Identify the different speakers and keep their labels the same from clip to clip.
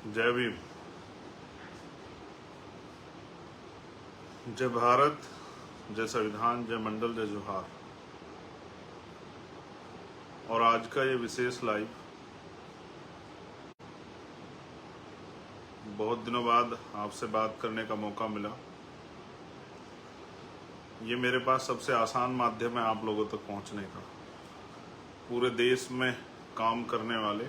Speaker 1: जय भीम। जय भारत, जय संविधान, जय मंडल, जय जोहार। और आज का ये विशेष लाइव बहुत दिनों बाद आपसे बात करने का मौका मिला। ये मेरे पास सबसे आसान माध्यम है आप लोगों तक पहुंचने का। पूरे देश में काम करने वाले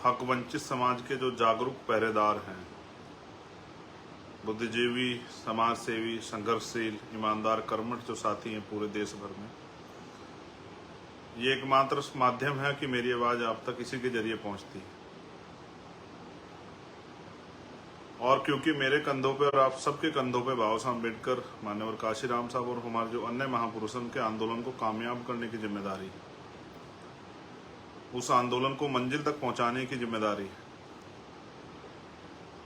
Speaker 1: हक वंचित समाज के जो जागरूक पहरेदार हैं, बुद्धिजीवी, समाज सेवी, संघर्षशील, ईमानदार, कर्मठ जो साथी हैं पूरे देश भर में, ये एकमात्र माध्यम है कि मेरी आवाज़ आप तक इसी के जरिए पहुंचती है। और क्योंकि मेरे कंधों पे और आप सबके कंधों पे बाबा साहब अम्बेडकर, मान्यवर काशीराम साहब और हमारे जो अन्य महापुरुषों के आंदोलन को कामयाब करने की जिम्मेदारी है, उस आंदोलन को मंजिल तक पहुंचाने की जिम्मेदारी है,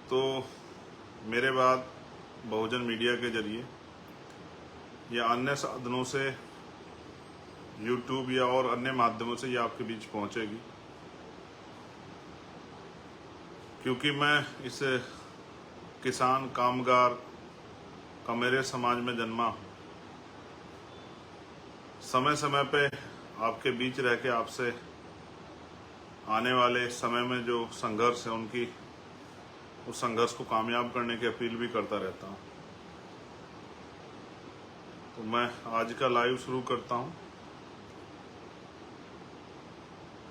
Speaker 1: तो मेरे बाद बहुजन मीडिया के जरिए या अन्य साधनों से, यूट्यूब या और अन्य माध्यमों से ये आपके बीच पहुंचेगी। क्योंकि मैं इस किसान कामगार का मेरे समाज में जन्मा हूँ, समय समय पे आपके बीच रह के आपसे आने वाले समय में जो संघर्ष है उस संघर्ष को कामयाब करने की अपील भी करता रहता हूँ। तो मैं आज का लाइव शुरू करता हूँ।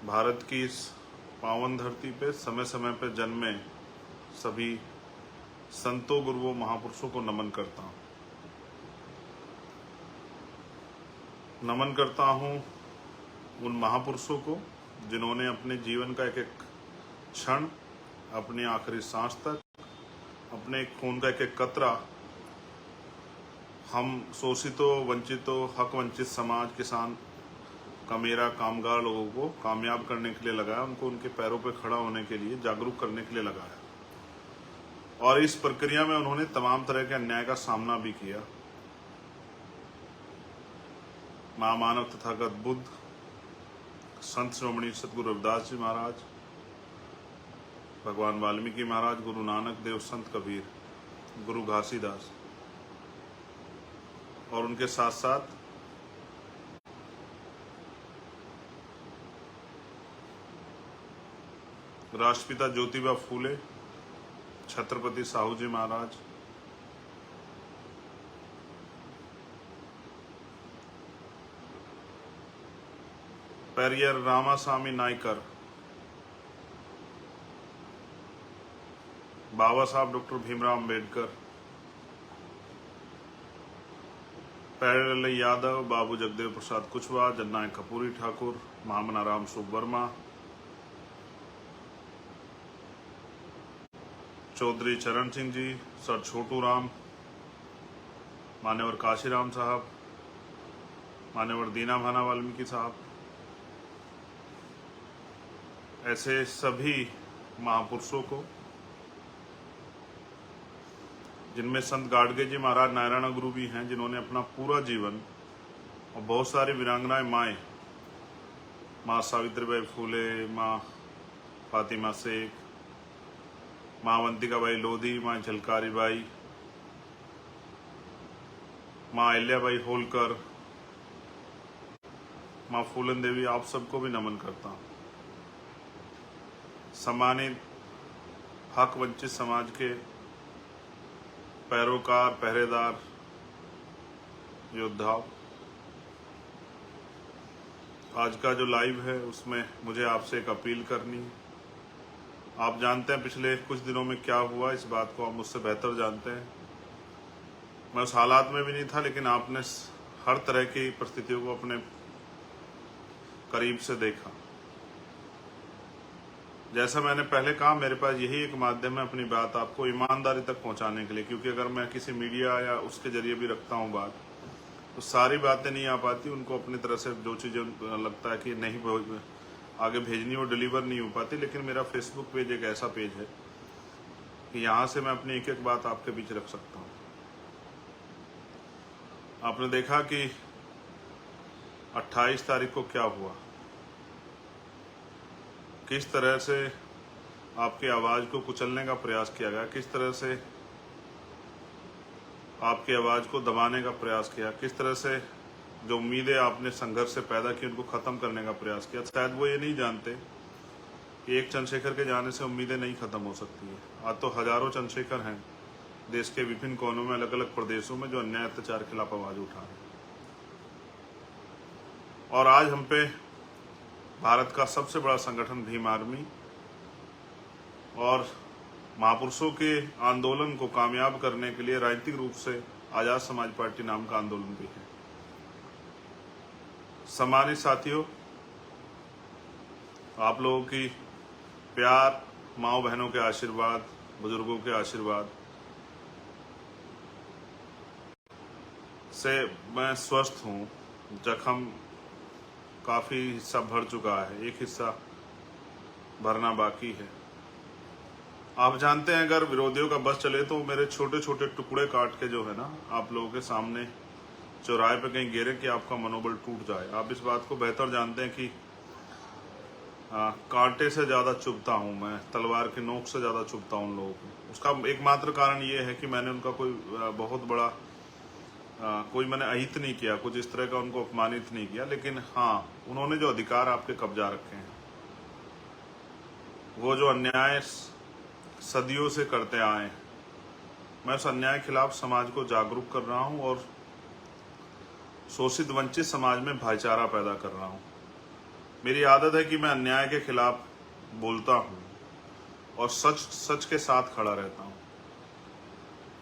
Speaker 1: भारत की इस पावन धरती पे समय समय पे जन्मे सभी संतों, गुरुओं, महापुरुषों को नमन करता हूँ। नमन करता हूँ उन महापुरुषों को जिन्होंने अपने जीवन का एक एक क्षण, अपनी आखिरी सांस तक, अपने खून का एक एक कतरा हम शोषितों, वंचितों, हक वंचित समाज, किसान, मेरा, कामगार लोगों को कामयाब करने के लिए लगाया, उनको उनके पैरों पर खड़ा होने के लिए, जागरूक करने के लिए लगाया। और इस प्रक्रिया में उन्होंने तमाम तरह के अन्याय का सामना भी किया। महामानव तथागत बुद्ध, संत श्रोमणी सतगुरु रविदास जी महाराज, भगवान वाल्मीकि महाराज, गुरु नानक देव, संत कबीर, गुरु घासीदास, और उनके साथ साथ राष्ट्रपिता ज्योतिबा फूले, छत्रपति साहू जी महाराज, पेरियर रामास्वामी नायकर, बाबा साहब डॉक्टर भीमराव अम्बेडकर, पेरियर यादव, बाबू जगदेव प्रसाद कुशवाहा, जननायक कपूरी ठाकुर, महामना राम सुख वर्मा, चौधरी चरण सिंह जी, सर छोटू राम, मान्यवर काशीराम साहब, मान्यवर दीना भाना वाल्मीकि साहब, ऐसे सभी महापुरुषों को, जिनमें संत गाडगे जी महाराज नारायण गुरु भी हैं, जिन्होंने अपना पूरा जीवन, और बहुत सारी वीरांगनाएं माएँ, माँ सावित्रीबाई फूले, माँ फातिमा शेख, माँ अवंतिका बाई लोधी, माँ झलकारी बाई, माँ अहिल्याबाई होलकर, माँ फूलन देवी, आप सबको भी नमन करता हूँ। सम्मानित हक वंचित समाज के पैरोकार, पहरेदार, योद्धाओं, आज का जो लाइव है उसमें मुझे आपसे एक अपील करनी है। आप जानते हैं पिछले कुछ दिनों में क्या हुआ, इस बात को आप मुझसे बेहतर जानते हैं। मैं उस हालात में भी नहीं था, लेकिन आपने हर तरह की परिस्थितियों को अपने करीब से देखा। जैसा मैंने पहले कहा, मेरे पास यही एक माध्यम है अपनी बात आपको ईमानदारी तक पहुंचाने के लिए, क्योंकि अगर मैं किसी मीडिया या उसके जरिए भी रखता हूं बात, तो सारी बातें नहीं आ पाती। उनको अपनी तरह से जो चीज़ें लगता है कि नहीं आगे भेजनी, वो डिलीवर नहीं हो पाती। लेकिन मेरा फेसबुक पेज एक ऐसा पेज है कि यहाँ से मैं अपनी एक एक बात आपके बीच रख सकता हूँ। आपने देखा कि 28 तारीख को क्या हुआ। किस तरह से आपकी आवाज़ को कुचलने का प्रयास किया गया, किस तरह से आपकी आवाज़ को दबाने का प्रयास किया, किस तरह से जो उम्मीदें आपने संघर्ष से पैदा की उनको ख़त्म करने का प्रयास किया। शायद वो ये नहीं जानते कि एक चंद्रशेखर के जाने से उम्मीदें नहीं ख़त्म हो सकती है। आज तो हज़ारों चंद्रशेखर हैं देश के विभिन्न कोनों में, अलग अलग प्रदेशों में, जो अन्याय अत्याचार के खिलाफ आवाज़ उठा रहे हैं। और आज हम पे भारत का सबसे बड़ा संगठन भीम आर्मी और महापुरुषों के आंदोलन को कामयाब करने के लिए राजनीतिक रूप से आज़ाद समाज पार्टी नाम का आंदोलन भी है। सम्मानित साथियों, आप लोगों की प्यार, माओ बहनों के आशीर्वाद, बुजुर्गों के आशीर्वाद से मैं स्वस्थ हूँ। जख्म काफ़ी हिस्सा भर चुका है, एक हिस्सा भरना बाकी है। आप जानते हैं अगर विरोधियों का बस चले तो मेरे छोटे छोटे टुकड़े काट के जो है ना आप लोगों के सामने चौराहे पे कहीं गिरे कि आपका मनोबल टूट जाए। आप इस बात को बेहतर जानते हैं कि कांटे से ज़्यादा चुभता हूँ मैं, तलवार की नोक से ज़्यादा चुभता हूँ उन लोगों को। उसका एकमात्र कारण ये है कि मैंने उनका कोई बहुत बड़ा कोई मैंने अहित नहीं किया, कुछ इस तरह का उनको अपमानित नहीं किया, लेकिन हाँ उन्होंने जो अधिकार आपके कब्जा रखे हैं, वो जो अन्याय सदियों से करते आए, मैं उस अन्याय के खिलाफ समाज को जागरूक कर रहा हूँ और शोषित वंचित समाज में भाईचारा पैदा कर रहा हूँ। मेरी आदत है कि मैं अन्याय के खिलाफ बोलता हूँ और सच के साथ खड़ा रहता हूँ।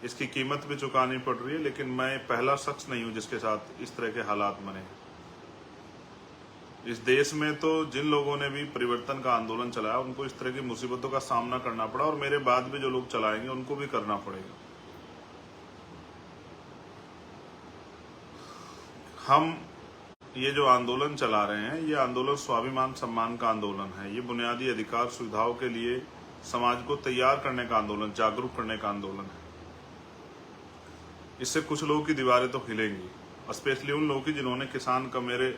Speaker 1: इसकी कीमत भी चुकानी पड़ रही है, लेकिन मैं पहला शख्स नहीं हूँ जिसके साथ इस तरह के हालात बने। इस देश में तो जिन लोगों ने भी परिवर्तन का आंदोलन चलाया उनको इस तरह की मुसीबतों का सामना करना पड़ा, और मेरे बाद भी जो लोग चलाएंगे उनको भी करना पड़ेगा। हम ये जो आंदोलन चला रहे हैं, ये आंदोलन स्वाभिमान सम्मान का आंदोलन है। ये बुनियादी अधिकार सुविधाओं के लिए समाज को तैयार करने का आंदोलन, जागरूक करने का आंदोलन है। इससे कुछ लोगों की दीवारें तो हिलेंगी, स्पेशली उन लोगों की जिन्होंने किसान का, मेरे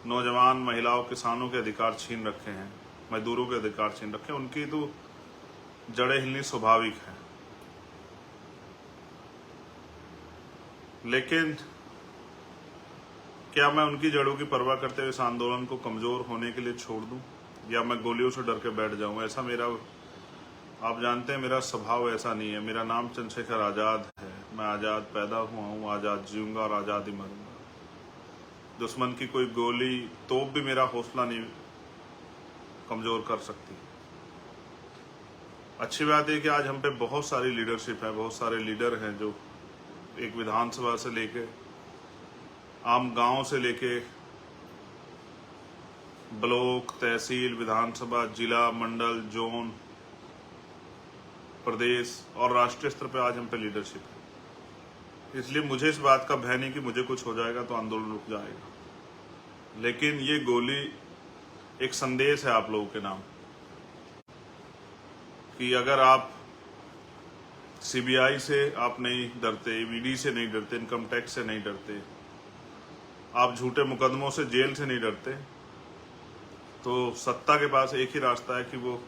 Speaker 1: नौजवान, महिलाओं, किसानों के अधिकार छीन रखे हैं, मजदूरों के अधिकार छीन रखे हैं। उनकी तो जड़ें हिलनी स्वाभाविक है। लेकिन क्या मैं उनकी जड़ों की परवाह करते हुए इस आंदोलन को कमजोर होने के लिए छोड़ दूं, या मैं गोलियों से डर के बैठ जाऊं? ऐसा मेरा, आप जानते हैं मेरा स्वभाव ऐसा नहीं है। मेरा नाम चंद्रशेखर आज़ाद है। मैं आज़ाद पैदा हुआ हूँ, आज़ाद जीऊंगा और आज़ाद ही मरूंगा। दुश्मन की कोई गोली, तोप भी मेरा हौसला नहीं कमजोर कर सकती। अच्छी बात है कि आज हम पे बहुत सारी लीडरशिप है, बहुत सारे लीडर हैं जो एक विधानसभा से लेके, आम गांव से लेके ब्लॉक, तहसील, विधानसभा, जिला, मंडल, जोन, प्रदेश और राष्ट्रीय स्तर पे आज हम पे लीडरशिप है। इसलिए मुझे इस बात का भय नहीं कि मुझे कुछ हो जाएगा तो आंदोलन रुक जाएगा। लेकिन ये गोली एक संदेश है आप लोगों के नाम कि अगर आप सीबीआई से आप नहीं डरते, ईडी से नहीं डरते, इनकम टैक्स से नहीं डरते, आप झूठे मुकदमों से, जेल से नहीं डरते, तो सत्ता के पास एक ही रास्ता है कि वो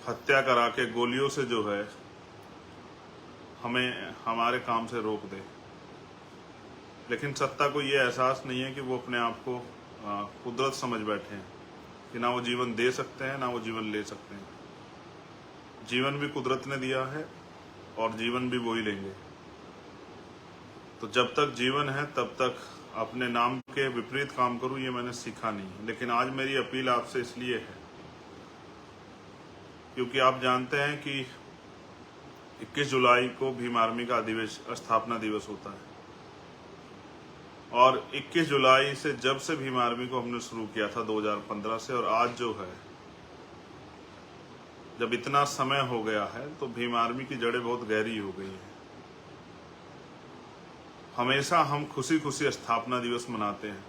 Speaker 1: हत्या करा के गोलियों से जो है हमें हमारे काम से रोक दे। लेकिन सत्ता को ये एहसास नहीं है कि वो अपने आप को कुदरत समझ बैठे हैं कि ना वो जीवन दे सकते हैं ना वो जीवन ले सकते हैं। जीवन भी कुदरत ने दिया है और जीवन भी वो ही लेंगे। तो जब तक जीवन है तब तक अपने नाम के विपरीत काम करूं, ये मैंने सीखा नहीं। लेकिन आज मेरी अपील आपसे इसलिए है क्योंकि आप जानते हैं कि 21 जुलाई को भीम आर्मी का स्थापना दिवस होता है, और 21 जुलाई से जब से भीम आर्मी को हमने शुरू किया था 2015 से, और आज जो है जब इतना समय हो गया है, तो भीम आर्मी की जड़ें बहुत गहरी हो गई है। हमेशा हम खुशी खुशी स्थापना दिवस मनाते हैं।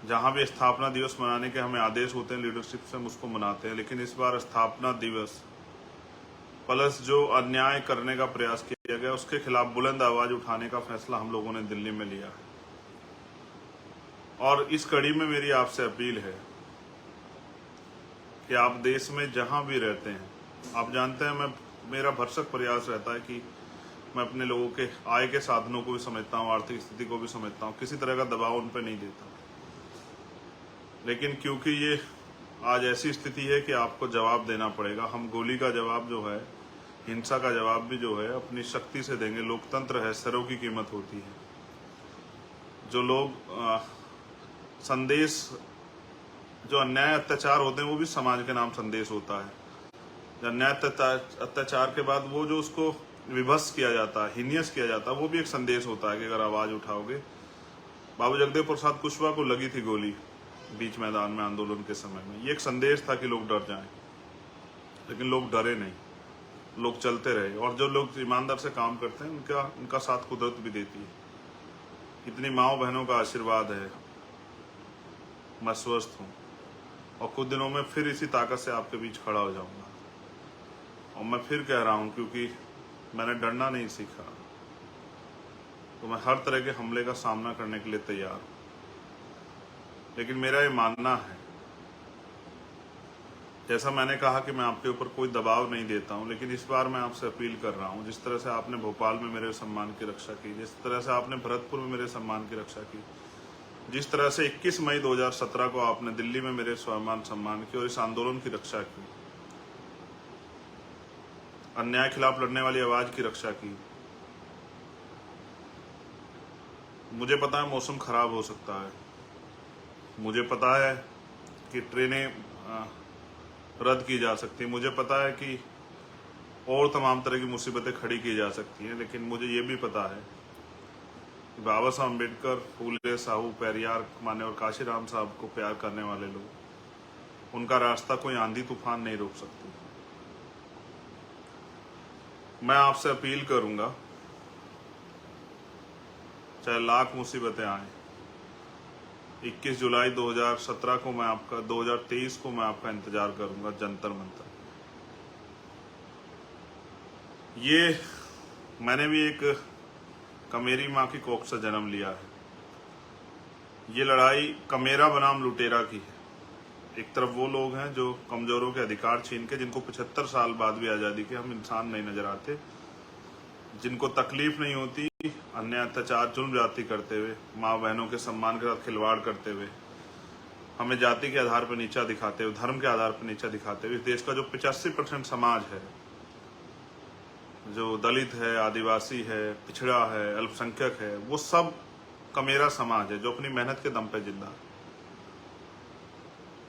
Speaker 1: जहां भी स्थापना दिवस मनाने के हमें आदेश होते हैं लीडरशिप से, हम उसको मनाते हैं। लेकिन इस बार स्थापना दिवस प्लस जो अन्याय करने का प्रयास किया गया उसके खिलाफ बुलंद आवाज उठाने का फैसला हम लोगों ने दिल्ली में लिया है। और इस कड़ी में मेरी आपसे अपील है कि आप देश में जहां भी रहते हैं, आप जानते हैं मेरा भरसक प्रयास रहता है कि मैं अपने लोगों के आय के साधनों को भी समझता हूँ, आर्थिक स्थिति को भी समझता हूँ, किसी तरह का दबाव उन पर नहीं देता। लेकिन क्योंकि ये आज ऐसी स्थिति है कि आपको जवाब देना पड़ेगा, हम गोली का जवाब जो है, हिंसा का जवाब भी जो है अपनी शक्ति से देंगे। लोकतंत्र है, सरों की कीमत होती है। जो लोग संदेश, जो अन्याय अत्याचार होते हैं वो भी समाज के नाम संदेश होता है। अन्याय अत्याचार के बाद वो जो उसको विभत्स किया जाता है, हीनियस किया जाता है, वो भी एक संदेश होता है कि अगर आवाज उठाओगे। बाबू जगदेव प्रसाद कुशवाहा को लगी थी गोली बीच मैदान में आंदोलन के समय में, ये एक संदेश था कि लोग डर जाएं, लेकिन लोग डरे नहीं, लोग चलते रहे। और जो लोग ईमानदार से काम करते हैं उनका साथ कुदरत भी देती है। इतनी माओ बहनों का आशीर्वाद है, मैं स्वस्थ हूँ और कुछ दिनों में फिर इसी ताकत से आपके बीच खड़ा हो जाऊंगा। और मैं फिर कह रहा हूँ, क्योंकि मैंने डरना नहीं सीखा, तो मैं हर तरह के हमले का सामना करने के लिए तैयार हूँ। लेकिन मेरा ये मानना है, जैसा मैंने कहा कि मैं आपके ऊपर कोई दबाव नहीं देता हूं, लेकिन इस बार मैं आपसे अपील कर रहा हूं, जिस तरह से आपने भोपाल में मेरे सम्मान की रक्षा की, जिस तरह से आपने भरतपुर में मेरे सम्मान की रक्षा की, जिस तरह से 21 मई 2017 को आपने दिल्ली में मेरे स्वाभिमान सम्मान की और इस आंदोलन की रक्षा की, अन्याय खिलाफ लड़ने वाली आवाज की रक्षा की। मुझे पता है मौसम खराब हो सकता है, मुझे पता है कि ट्रेनें रद्द की जा सकती है, मुझे पता है कि और तमाम तरह की मुसीबतें खड़ी की जा सकती हैं, लेकिन मुझे ये भी पता है कि बाबा साहब अम्बेडकर, फूले, साहू, पेरियार, मान्यवर काशीराम साहब को प्यार करने वाले लोग, उनका रास्ता कोई आंधी तूफान नहीं रोक सकती। मैं आपसे अपील करूंगा, चाहे लाख मुसीबतें आए, 21 जुलाई 2017 को मैं आपका 2023 को मैं आपका इंतजार करूंगा जंतर मंतर। ये मैंने भी एक कमेरी माँ की कोख से जन्म लिया है। ये लड़ाई कमेरा बनाम लुटेरा की है। एक तरफ वो लोग हैं जो कमजोरों के अधिकार छीन के, जिनको 75 साल बाद भी आज़ादी के हम इंसान नहीं नजर आते, जिनको तकलीफ नहीं होती अन्य अत्याचार जुल्म जाति करते हुए, माँ बहनों के सम्मान के साथ खिलवाड़ करते हुए, हमें जाति के आधार पर नीचा दिखाते हुए, धर्म के आधार पर नीचा दिखाते हुए, इस देश का जो 85% समाज है, जो दलित है, आदिवासी है, पिछड़ा है, अल्पसंख्यक है, वो सब कमेरा समाज है जो अपनी मेहनत के दम पे जिंदा है।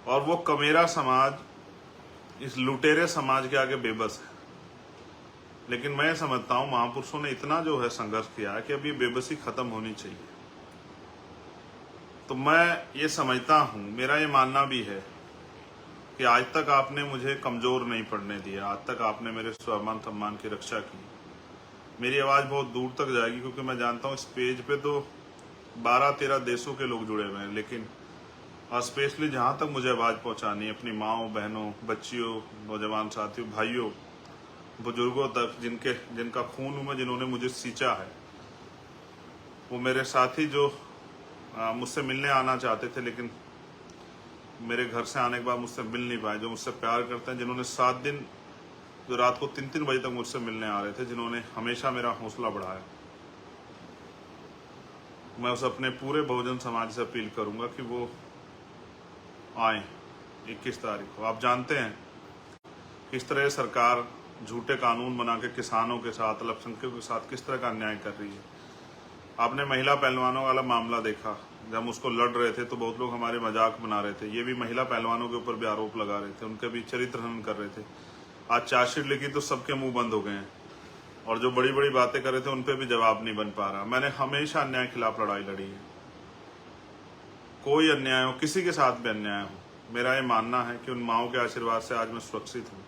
Speaker 1: और वो कमेरा समाज इस लुटेरे समाज के आगे बेबस है। लेकिन मैं समझता हूं महापुरुषों ने इतना जो है संघर्ष किया है कि अब ये बेबसी खत्म होनी चाहिए। तो मैं ये समझता हूं, मेरा ये मानना भी है कि आज तक आपने मुझे कमजोर नहीं पड़ने दिया, आज तक आपने मेरे स्वाभिमान सम्मान की रक्षा की। मेरी आवाज बहुत दूर तक जाएगी, क्योंकि मैं जानता हूं इस पेज पे तो 12-13 देशों के लोग जुड़े हुए हैं, लेकिन स्पेशली जहां तक मुझे आवाज पहुंचानी है अपनी माओ, बहनों, बच्चियों, नौजवान साथियों, भाइयों, बुजुर्गों तक, जिनका खून में जिन्होंने मुझे सींचा है, वो मेरे साथी जो मुझसे मिलने आना चाहते थे लेकिन मेरे घर से आने के बाद मुझसे मिल नहीं पाए, जो मुझसे प्यार करते हैं, जिन्होंने 7 दिन, जो रात को 3-3 बजे तक मुझसे मिलने आ रहे थे, जिन्होंने हमेशा मेरा हौसला बढ़ाया, मैं उस अपने पूरे बहुजन समाज से अपील करूंगा कि वो आए 21 तारीख को। आप जानते हैं किस तरह सरकार झूठे कानून बना के किसानों के साथ, अल्पसंख्यकों के साथ किस तरह का अन्याय कर रही है। आपने महिला पहलवानों वाला मामला देखा, जब हम उसको लड़ रहे थे तो बहुत लोग हमारे मजाक बना रहे थे, ये भी महिला पहलवानों के ऊपर भी आरोप लगा रहे थे, उनके भी चरित्र हनन कर रहे थे। आज चार्जशीट लिखी तो सबके मुंह बंद हो गए हैं, और जो बड़ी बड़ी बातें कर रहे थे उन पर भी जवाब नहीं बन पा रहा। मैंने हमेशा अन्याय के खिलाफ लड़ाई लड़ी है, कोई अन्याय हो, किसी के साथ भी अन्याय हो। मेरा ये मानना है कि उन माओं के आशीर्वाद से आज मैं सुरक्षित हूँ,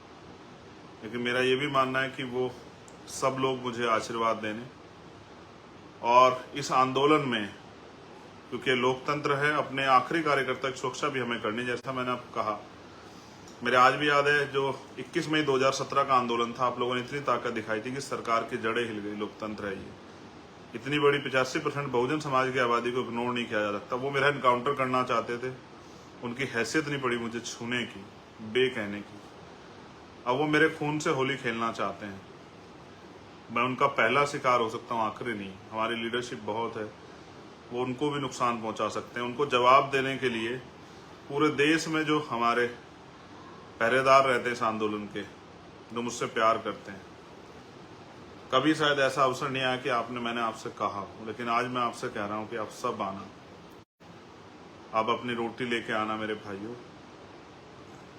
Speaker 1: लेकिन मेरा ये भी मानना है कि वो सब लोग मुझे आशीर्वाद देने, और इस आंदोलन में, क्योंकि लोकतंत्र है, अपने आखिरी कार्यकर्ता की सुरक्षा भी हमें करनी। जैसा मैंने आपको कहा, मेरे आज भी याद है जो 21 मई 2017 का आंदोलन था, आप लोगों ने इतनी ताकत दिखाई थी कि सरकार की जड़ें हिल गई। लोकतंत्र है ये, इतनी बड़ी 85% बहुजन समाज की आबादी को इग्नोर नहीं किया जा सकता। वो मेरा इनकाउंटर करना चाहते थे, उनकी हैसियत नहीं पड़ी मुझे छूने की, बे कहने की। अब वो मेरे खून से होली खेलना चाहते हैं। मैं उनका पहला शिकार हो सकता हूँ, आखिरी नहीं। हमारी लीडरशिप बहुत है, वो उनको भी नुकसान पहुंचा सकते हैं। उनको जवाब देने के लिए पूरे देश में जो हमारे पहरेदार रहते हैं इस आंदोलन के, जो मुझसे प्यार करते हैं, कभी शायद ऐसा अवसर नहीं आया कि मैंने आपसे कहा हो, लेकिन आज मैं आपसे कह रहा हूं कि आप सब आना, आप अपनी रोटी लेके आना मेरे भाइयों,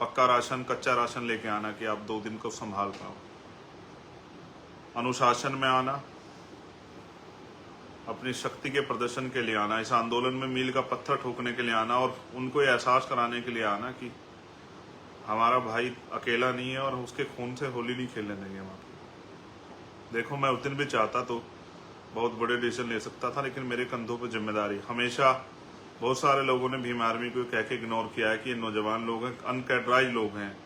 Speaker 1: पक्का राशन, कच्चा राशन लेके आना कि आप 2 दिन को संभाल पाओ। अनुशासन में आना, अपनी शक्ति के प्रदर्शन के लिए आना, इस आंदोलन में मील का पत्थर ठोकने के लिए आना और उनको ये एहसास कराने के लिए आना कि हमारा भाई अकेला नहीं है और उसके खून से होली नहीं खेलने देंगे हम। देखो, मैं उस दिन भी चाहता तो बहुत बड़े डिसीजन ले सकता था, लेकिन मेरे कंधों पर जिम्मेदारी। हमेशा बहुत सारे लोगों ने भीम आर्मी को कह के इग्नोर किया है कि ये नौजवान लोग हैं, अनकैटराइज लोग हैं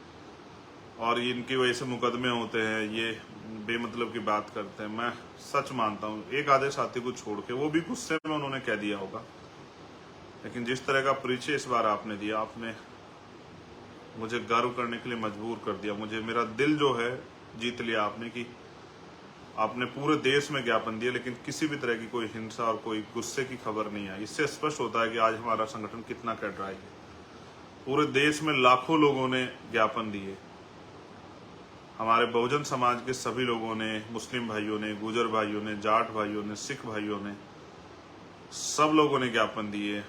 Speaker 1: और इनकी वजह से मुकदमे होते हैं, ये बेमतलब की बात करते हैं। मैं सच मानता हूँ, एक आधे साथी को छोड़ के, वो भी गुस्से में उन्होंने कह दिया होगा, लेकिन जिस तरह का परिचय इस बार आपने दिया, आपने मुझे गर्व करने के लिए मजबूर कर दिया। मुझे, मेरा दिल जो है जीत लिया आपने कि आपने पूरे देश में ज्ञापन दिया, लेकिन किसी भी तरह की कोई हिंसा और कोई गुस्से की खबर नहीं आई। इससे स्पष्ट होता है कि आज हमारा संगठन कितना कैटराइज है। पूरे देश में लाखों लोगों ने ज्ञापन दिए, हमारे बहुजन समाज के सभी लोगों ने, मुस्लिम भाइयों ने, गुजर भाइयों ने, जाट भाइयों ने, सिख भाइयों ने, सब लोगों ने ज्ञापन दिए।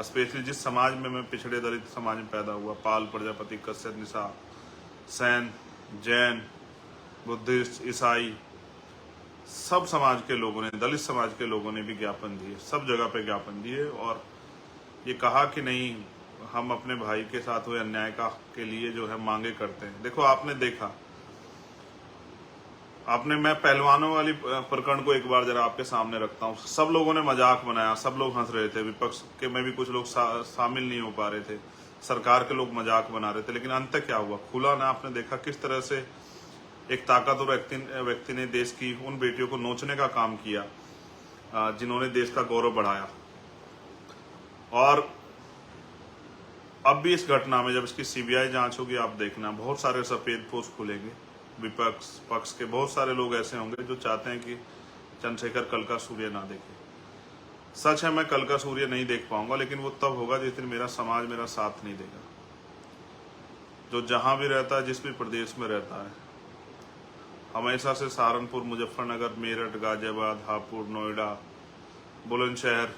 Speaker 1: स्पेशली जिस समाज में मैं पिछड़े दलित समाज में पैदा हुआ, पाल, प्रजापति, कश्यप, निशा, सैन, जैन, बुद्धिस्ट, ईसाई, सब समाज के लोगों ने, दलित समाज के लोगों ने भी ज्ञापन दिए, सब जगह पे ज्ञापन दिए और ये कहा कि नहीं, हम अपने भाई के साथ हुए अन्याय के लिए जो है मांगे करते हैं। देखो, आपने देखा, मैं पहलवानों वाली प्रकरण को एक बार जरा आपके सामने रखता हूँ। सब लोगों ने मजाक बनाया, सब लोग हंस रहे थे, विपक्ष के में भी कुछ लोग शामिल नहीं हो पा रहे थे, सरकार के लोग मजाक बना रहे थे, लेकिन अंत क्या हुआ? खुला ना, आपने देखा किस तरह से एक ताकतवर व्यक्ति ने देश की उन बेटियों को नोचने का काम किया जिन्होंने देश का गौरव बढ़ाया। और अब भी इस घटना में जब इसकी सीबीआई जांच होगी, आप देखना बहुत सारे सफेद पोस्ट खुलेंगे। विपक्ष पक्ष के बहुत सारे लोग ऐसे होंगे जो चाहते हैं कि चंद्रशेखर कल का सूर्य ना देखे। सच है, मैं कल का सूर्य नहीं देख पाऊंगा, लेकिन वो तब होगा जिस दिन मेरा समाज मेरा साथ नहीं देगा। जो जहां भी रहता है, जिस भी प्रदेश में रहता है, हमेशा से सहारनपुर, मुजफ्फरनगर, मेरठ, गाजियाबाद, हापुड़, नोएडा, बुलंदशहर,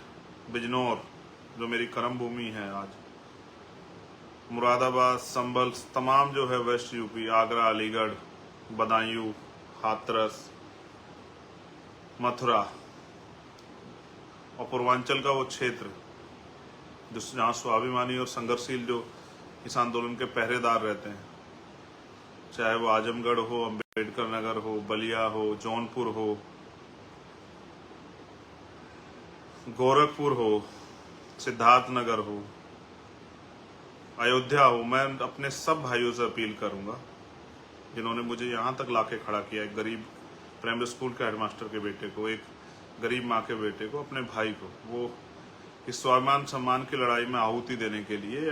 Speaker 1: बिजनौर जो मेरी कर्म भूमि है आज, मुरादाबाद, संभल, तमाम जो है वेस्ट यूपी, आगरा, अलीगढ़, बदायूं, हाथरस, मथुरा और पूर्वांचल का वो क्षेत्र जहाँ स्वाभिमानी और संघर्षशील जो इस आंदोलन के पहरेदार रहते हैं, चाहे वो आजमगढ़ हो, अम्बेडकर नगर हो, बलिया हो, जौनपुर हो, गोरखपुर हो, सिद्धार्थ नगर हो, अयोध्या हो, मैं अपने सब भाइयों से अपील करूंगा जिन्होंने मुझे यहाँ तक लाके खड़ा किया, एक गरीब प्राइमरी स्कूल के हेडमास्टर के बेटे को, एक गरीब माँ के बेटे को, अपने भाई को, वो इस स्वाभिमान सम्मान की लड़ाई में आहुति देने के लिए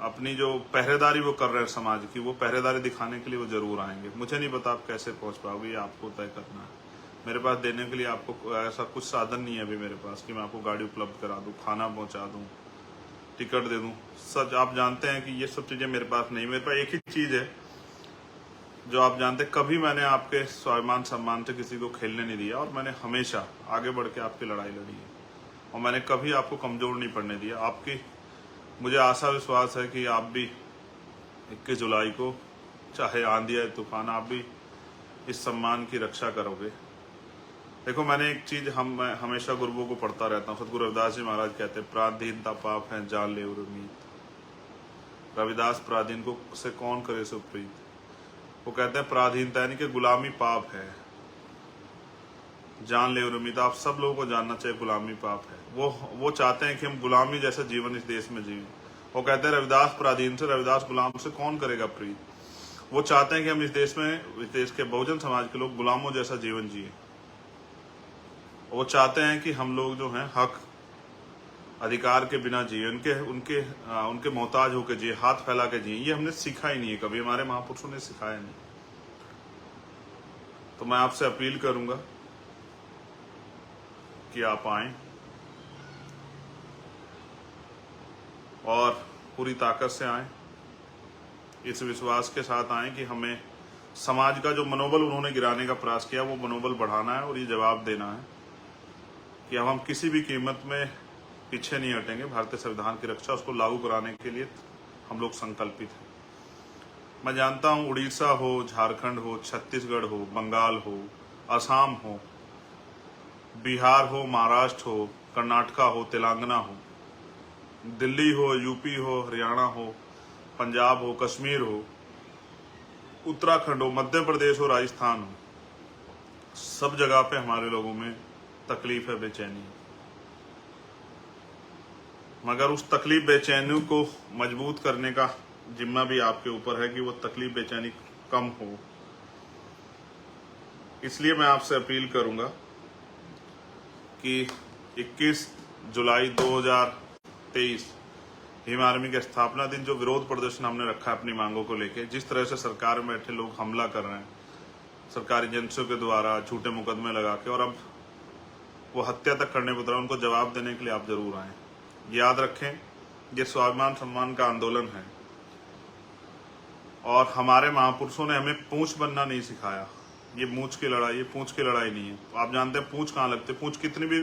Speaker 1: अपनी जो पहरेदारी वो कर रहे हैं समाज की, वो पहरेदारी दिखाने के लिए वो जरूर आएंगे। मुझे नहीं पता आप कैसे पहुंच पाओगे, ये आपको तय करना है। मेरे पास देने के लिए आपको ऐसा कुछ साधन नहीं है अभी मेरे पास कि मैं आपको गाड़ी उपलब्ध करा दूं, खाना पहुंचा दूं, टिकट दे दूं। सच आप जानते हैं कि ये सब चीजें मेरे पास नहीं। मेरे पास एक ही चीज है जो आप जानते हैं, कभी मैंने आपके स्वाभिमान सम्मान से किसी को खेलने नहीं दिया और मैंने हमेशा आगे बढ़ के आपकी लड़ाई लड़ी है और मैंने कभी आपको कमजोर नहीं पड़ने दिया। आपकी मुझे आशा विश्वास है कि आप भी 21 जुलाई को, चाहे आंधी या तूफान, आप भी इस सम्मान की रक्षा करोगे। देखो, मैंने एक चीज हमेशा गुरुओं को पढ़ता रहता हूँ। सतगुरु रविदास जी महाराज कहते हैं, पराधीनता पाप है, जान ले उर्मीत। रविदास पराधीन को से कौन करे सो प्रीत। वो कहते हैं पराधीनता यानी कि गुलामी पाप है, जान ले उर्मीत। आप सब लोगों को जानना चाहिए गुलामी पाप है। वो चाहते हैं कि हम गुलामी जैसा जीवन इस देश में जिए। वो कहते हैं रविदास पराधीन से, रविदास गुलाम से कौन करेगा प्रीत। वो चाहते हैं कि हम इस देश के बहुजन समाज के लोग गुलामों जैसा जीवन जिए। वो चाहते हैं कि हम लोग जो हैं हक अधिकार के बिना जिए, उनके मोहताज होकर जिए, हाथ फैला के जिए। ये हमने सीखा ही नहीं है, कभी हमारे महापुरुषों ने सिखाया नहीं। तो मैं आपसे अपील करूंगा कि आप आएं और पूरी ताकत से आएं, इस विश्वास के साथ आएं कि हमें समाज का जो मनोबल उन्होंने गिराने का प्रयास किया वो मनोबल बढ़ाना है और ये जवाब देना है कि अब हम किसी भी कीमत में पीछे नहीं हटेंगे। भारतीय संविधान की रक्षा, उसको लागू कराने के लिए हम लोग संकल्पित हैं। मैं जानता हूं उड़ीसा हो, झारखंड हो, छत्तीसगढ़ हो, बंगाल हो, असम हो, बिहार हो, महाराष्ट्र हो, कर्नाटका हो, तेलंगाना हो, दिल्ली हो, यूपी हो, हरियाणा हो, पंजाब हो, कश्मीर हो, उत्तराखंड हो, मध्य प्रदेश हो, राजस्थान हो, सब जगह पे हमारे लोगों में तकलीफ है, बेचैनी है। मगर उस तकलीफ बेचैनी को मजबूत करने का जिम्मा भी आपके ऊपर है कि वो तकलीफ बेचैनी कम हो। इसलिए मैं आपसे अपील करूंगा कि 21 जुलाई 2023 भीम आर्मी के स्थापना दिन जो विरोध प्रदर्शन हमने रखा है अपनी मांगों को लेके, जिस तरह से सरकार में बैठे लोग हमला कर रहे हैं सरकारी एजेंसियों के द्वारा, झूठे मुकदमे लगा के, और अब वो हत्या तक करने को उतरा, उनको जवाब देने के लिए आप जरूर आए। याद रखें, ये स्वाभिमान सम्मान का आंदोलन है और हमारे महापुरुषों ने हमें पूंछ बनना नहीं सिखाया। ये मूंछ की लड़ाई, ये पूंछ की लड़ाई नहीं है। तो आप जानते हैं पूंछ कहाँ लगती है, पूंछ कितनी भी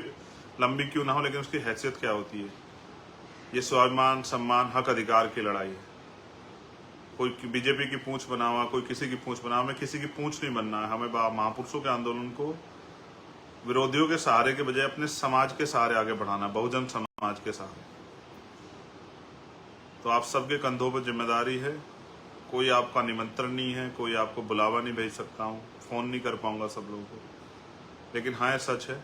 Speaker 1: लंबी क्यों ना हो, लेकिन उसकी हैसियत क्या होती है। ये स्वाभिमान सम्मान हक अधिकार की लड़ाई है। कोई बीजेपी की पूंछ बना हुआ, कोई किसी की पूंछ बना हुआ, हमें किसी की पूंछ नहीं बनना है। हमें महापुरुषों के आंदोलन को विरोधियों के सहारे के बजाय अपने समाज के सहारे आगे बढ़ाना, बहुजन समाज के सहारे। तो आप सबके कंधों पर जिम्मेदारी है। कोई आपका निमंत्रण नहीं है, कोई आपको बुलावा नहीं भेज सकता हूँ, फोन नहीं कर पाऊंगा सब लोगों को, लेकिन हाँ ये सच है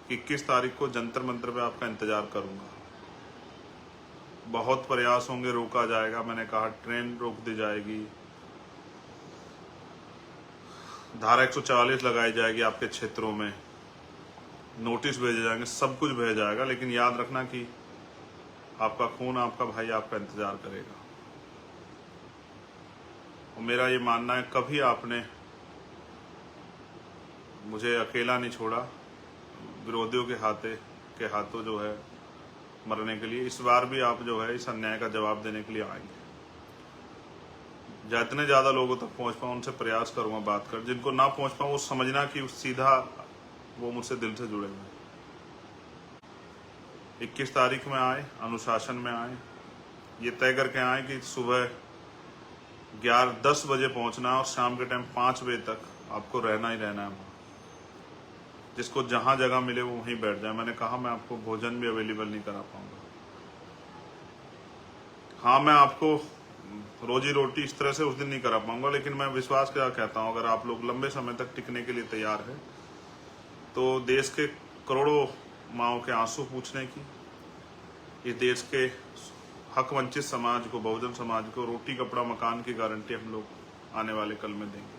Speaker 1: कि 21 तारीख को जंतर मंतर पे आपका इंतजार करूंगा। बहुत प्रयास होंगे, रोका जाएगा, मैंने कहा ट्रेन रोक दी जाएगी, धारा 144 लगाई जाएगी, आपके क्षेत्रों में नोटिस भेजे जाएंगे, सब कुछ भेजा जाएगा, लेकिन याद रखना कि आपका खून, आपका भाई आपका इंतजार करेगा। और मेरा ये मानना है, कभी आपने मुझे अकेला नहीं छोड़ा विरोधियों के हाथों जो है मरने के लिए। इस बार भी आप जो है इस अन्याय का जवाब देने के लिए आएंगे। जितने ज्यादा लोगों तक पहुंच पाऊं उनसे प्रयास करूंगा बात कर। जिनको ना पहुंच पाऊं वो समझना कि सीधा वो मुझसे दिल से जुड़े हुए। 21 तारीख में आए, अनुशासन में आए, ये तय करके आए कि सुबह 10 बजे पहुंचना और शाम के टाइम 5 बजे तक आपको रहना ही रहना है वहाँ। जिसको जहां जगह मिले वो वहीं बैठ जाए। मैंने कहा मैं आपको भोजन भी अवेलेबल नहीं करा पाऊंगा। हाँ, मैं आपको रोजी रोटी इस तरह से उस दिन नहीं करा पाऊंगा, लेकिन मैं विश्वास क्या कहता हूँ, अगर आप लोग लंबे समय तक टिकने के लिए तैयार है तो देश के करोड़ों माओं के आंसू पूछने की, इस देश के हक वंचित समाज को, बहुजन समाज को रोटी कपड़ा मकान की गारंटी हम लोग आने वाले कल में देंगे।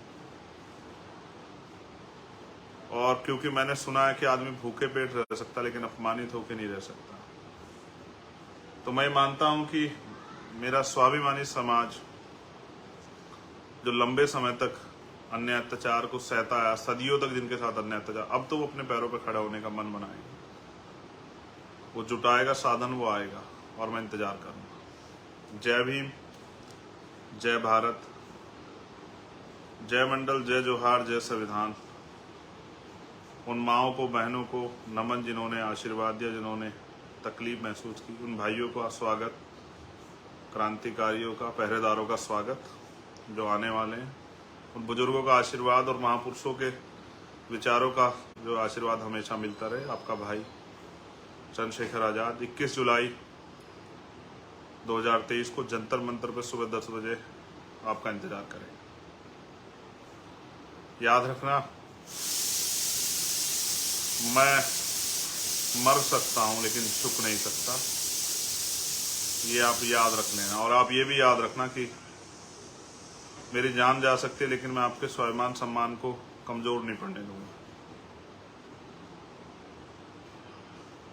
Speaker 1: और क्योंकि मैंने सुना है कि आदमी भूखे पेट रह सकता लेकिन अपमानित होकर नहीं रह सकता, तो मैं मानता हूं कि मेरा स्वाभिमानी समाज जो लंबे समय तक अन्य अत्याचार को सहता आया, सदियों तक जिनके साथ अन्य अत्याचार, अब तो वो अपने पैरों पर खड़ा होने का मन बनाएगा, वो जुटाएगा साधन, वो आएगा और मैं इंतजार करूंगा। जय भीम, जय भारत, जय मंडल, जय जोहार, जय संविधान। उन माओं को, बहनों को नमन जिन्होंने आशीर्वाद दिया, जिन्होंने तकलीफ महसूस की। उन भाइयों का स्वागत, क्रांतिकारियों का, पहरेदारों का स्वागत जो आने वाले हैं। उन बुजुर्गों का आशीर्वाद और महापुरुषों के विचारों का जो आशीर्वाद हमेशा मिलता रहे। आपका भाई चंद्रशेखर आजाद 21 जुलाई 2023 को जंतर मंतर पर सुबह 10 बजे आपका इंतजार करें। याद रखना, मैं मर सकता हूं लेकिन झुक नहीं सकता, ये आप याद रख लेना। और आप ये भी याद रखना कि मेरी जान जा सकती है लेकिन मैं आपके स्वाभिमान सम्मान को कमजोर नहीं पड़ने दूंगा।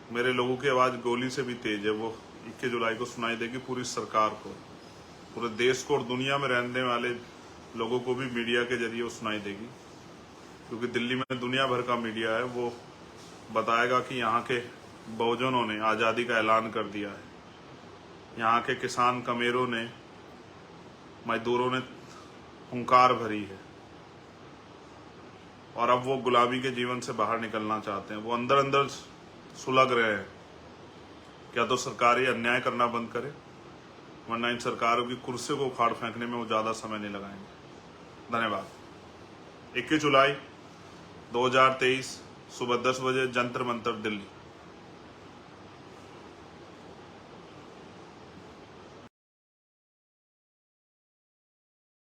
Speaker 1: मेरे लोगों की आवाज़ गोली से भी तेज है, वो 21 जुलाई को सुनाई देगी पूरी सरकार को, पूरे देश को और दुनिया में रहने वाले लोगों को भी मीडिया के जरिए वो सुनाई देगी। क्योंकि दिल्ली में दुनिया भर का मीडिया है, वो बताएगा कि यहाँ के बहुजनों ने आज़ादी का ऐलान कर दिया है, यहाँ के किसान कमेरों ने, मजदूरों ने हुंकार भरी है और अब वो गुलामी के जीवन से बाहर निकलना चाहते हैं। वो अंदर अंदर सुलग रहे हैं। क्या तो सरकार ये अन्याय करना बंद करे, वरना इन सरकारों की कुर्सी को उखाड़ फेंकने में वो ज़्यादा समय नहीं लगाएंगे। धन्यवाद। 21 जुलाई 2023 सुबह 10 बजे जंतर मंतर दिल्ली।